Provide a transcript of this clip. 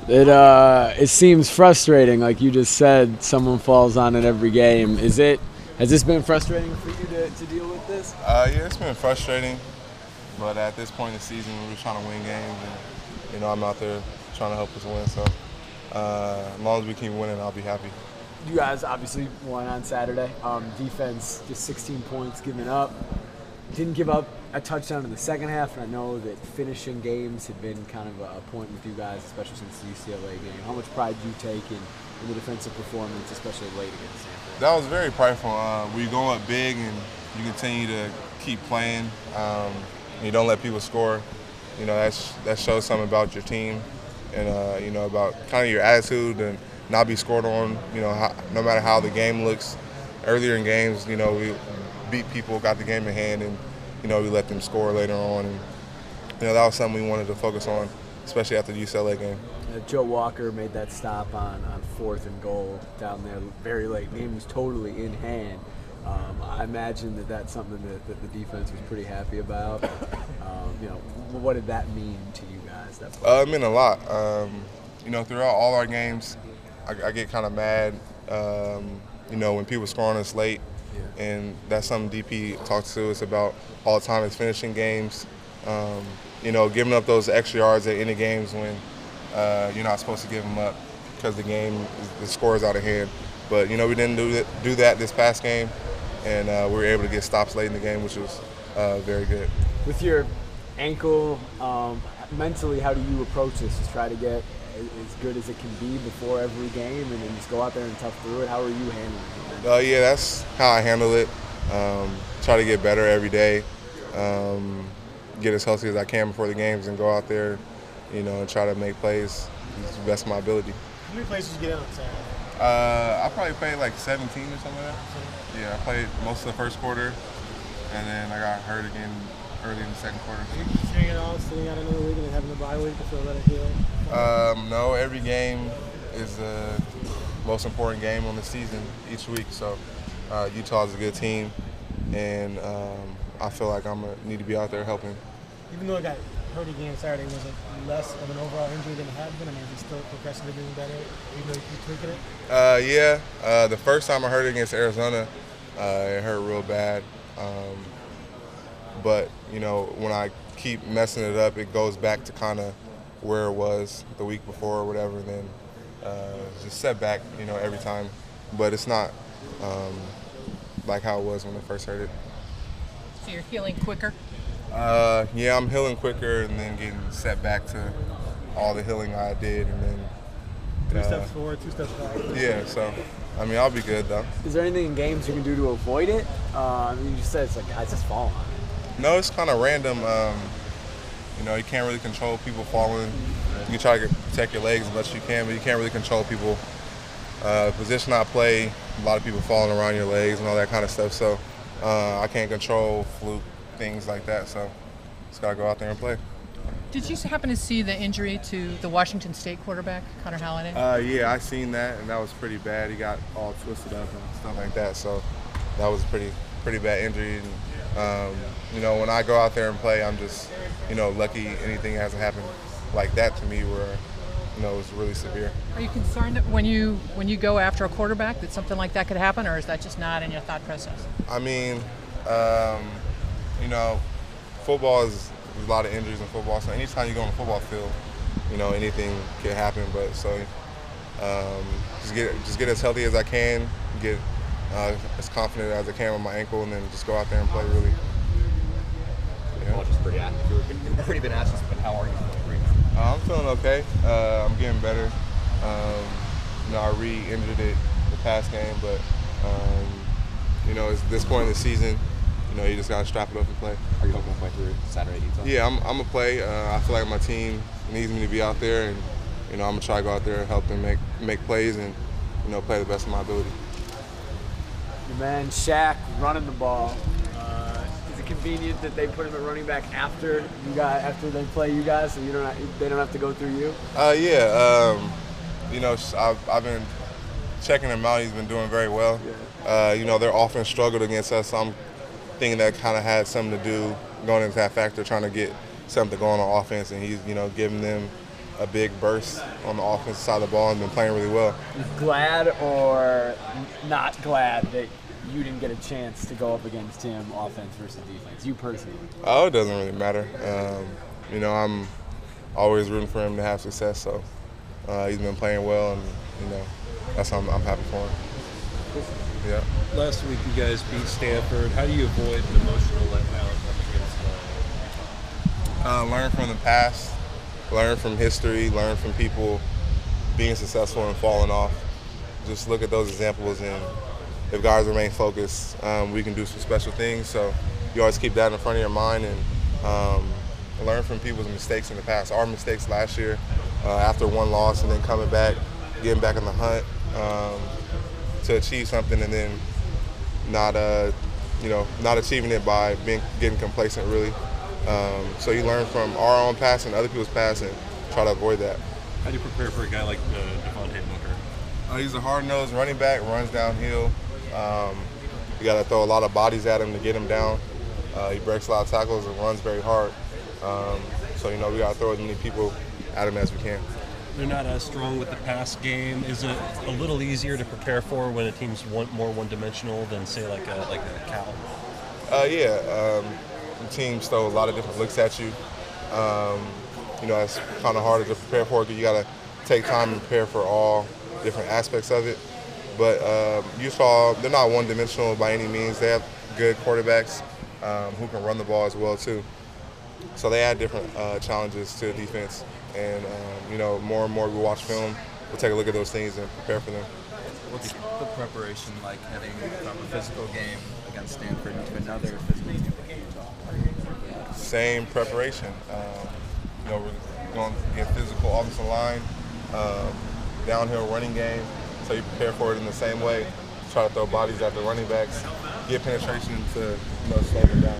It seems frustrating, like you just said. Someone falls on it every game. Has this been frustrating for you to deal with this? Yeah, it's been frustrating, but at this point in the season, we're trying to win games, and I'm out there trying to help us win. So as long as we keep winning, I'll be happy. You guys obviously won on Saturday. Defense just 16 points given up. Didn't give up a touchdown in the second half, and I know that finishing games had been kind of a point with you guys, especially since the UCLA game. How much pride do you take in the defensive performance, especially late against Stanford? That was very prideful. We go up big, and you continue to keep playing. You don't let people score. That shows something about your team, and about kind of your attitude and not be scored on. No matter how the game looks. Earlier in games, we beat people, got the game in hand, and we let them score later on. And that was something we wanted to focus on, especially after the UCLA game. Joe Walker made that stop on 4th and goal down there very late. The game was totally in hand. I imagine that's something that the defense was pretty happy about. What did that mean to you guys? It meant a lot. Throughout all our games, I get kind of mad, when people score on us late. Yeah. And that's something DP talks to us about all the time, is finishing games. Giving up those extra yards at any games when you're not supposed to give them up because the score is out of hand. But, we didn't do that this past game, and we were able to get stops late in the game, which was very good. With your ankle, mentally, how do you approach this? Just try to get as good as it can be before every game and then just go out there and tough through it? How are you handling it? Yeah, that's how I handle it. Try to get better every day. Get as healthy as I can before the games and go out there, and try to make plays to the best of my ability. How many plays did you get out on Saturday? I probably played like 17 or something like that. Yeah, I played most of the first quarter, and then I got hurt again early in the second quarter. Are you considering at all sitting out another week and then having a bye week to feel better healing? No, every game is the most important game on the season each week. So Utah is a good team, and I feel like I'm gonna need to be out there helping. Even though I got hurt again Saturday, was it less of an overall injury than it had been? I mean, is it still progressively getting better, even though you keep tweaking it? Yeah. The first time I hurt it against Arizona, it hurt real bad. But, when I keep messing it up, it goes back to kind of where it was the week before or whatever, and then just setback, every time. But it's not like how it was when I first heard it. So you're healing quicker? Yeah, I'm healing quicker and then getting set back to all the healing I did, and then 3 steps forward, 2 steps back. Yeah, so I'll be good though. Is there anything in games you can do to avoid it? You just said it's like guys just fall on it. No, it's kind of random. You can't really control people falling. You can try to protect your legs as much as you can, but you can't really control people. Position I play, a lot of people falling around your legs and all that kind of stuff. So I can't control fluke, things like that. So just gotta go out there and play. Did you happen to see the injury to the Washington State quarterback, Connor Halliday? Yeah, I seen that, and that was pretty bad. He got all twisted up and stuff like that. So that was a pretty bad injury. And, when I go out there and play, I'm just, lucky anything hasn't happened like that to me where, it's really severe. Are you concerned that when you go after a quarterback that something like that could happen, or is that just not in your thought process? I mean, football is there's a lot of injuries in football, so anytime you go on the football field, anything can happen. But so just get as healthy as I can, get as confident as I can with my ankle, and then just go out there and play really. Well, just pretty active. You've already been asked this, but how are you feeling? I'm feeling okay. I'm getting better. I re-injured it the past game, but it's this point in the season. You just gotta strap it up and play. Are you hoping to play through Saturday, Utah? Yeah, I'm gonna play. I feel like my team needs me to be out there, and I'm gonna try to go out there and help them make plays and play the best of my ability. Your man Shaq running the ball. Is it convenient that they put him at running back after they play you guys, so they don't have to go through you? Yeah. I've been checking him out. He's been doing very well. Yeah. Their offense struggled against us. So I'm thinking that kind of had something to do going into that factor, trying to get something going on offense, and he's giving them a big burst on the offensive side of the ball and been playing really well. Glad or not glad that you didn't get a chance to go up against him, offense versus defense? You personally? Oh, it doesn't really matter. You know, I'm always rooting for him to have success. So he's been playing well, and you know, that's how I'm happy for him. Yeah. Last week you guys beat Stanford. How do you avoid an emotional letdown up against Learn from the past, learn from history, learn from people being successful and falling off. Just look at those examples, and if guys remain focused, we can do some special things. So you always keep that in front of your mind and learn from people's mistakes in the past. Our mistakes last year, after one loss and then coming back, getting back in the hunt to achieve something, and then not achieving it by getting complacent, really. So you learn from our own past and other people's past and try to avoid that. How do you prepare for a guy like Devontae Booker? He's a hard-nosed running back, runs downhill. You got to throw a lot of bodies at him to get him down. He breaks a lot of tackles and runs very hard. So, you know, we got to throw as many people at him as we can. They're not as strong with the pass game. Is it a little easier to prepare for when a team's more one-dimensional than, say, like a Cal? Yeah. The teams throw a lot of different looks at you. You know, it's kind of harder to prepare for because you got to take time and prepare for all different aspects of it. But you saw they're not one-dimensional by any means. They have good quarterbacks who can run the ball as well too. So they add different challenges to the defense. And you know, more and more we watch film, we'll take a look at those things and prepare for them. What's the preparation like heading from a physical game against Stanford into another physical game? Same preparation. You know, we're going to get physical offensive line, downhill running game. So you prepare for it in the same way. Try to throw bodies at the running backs, get penetration to slow them down.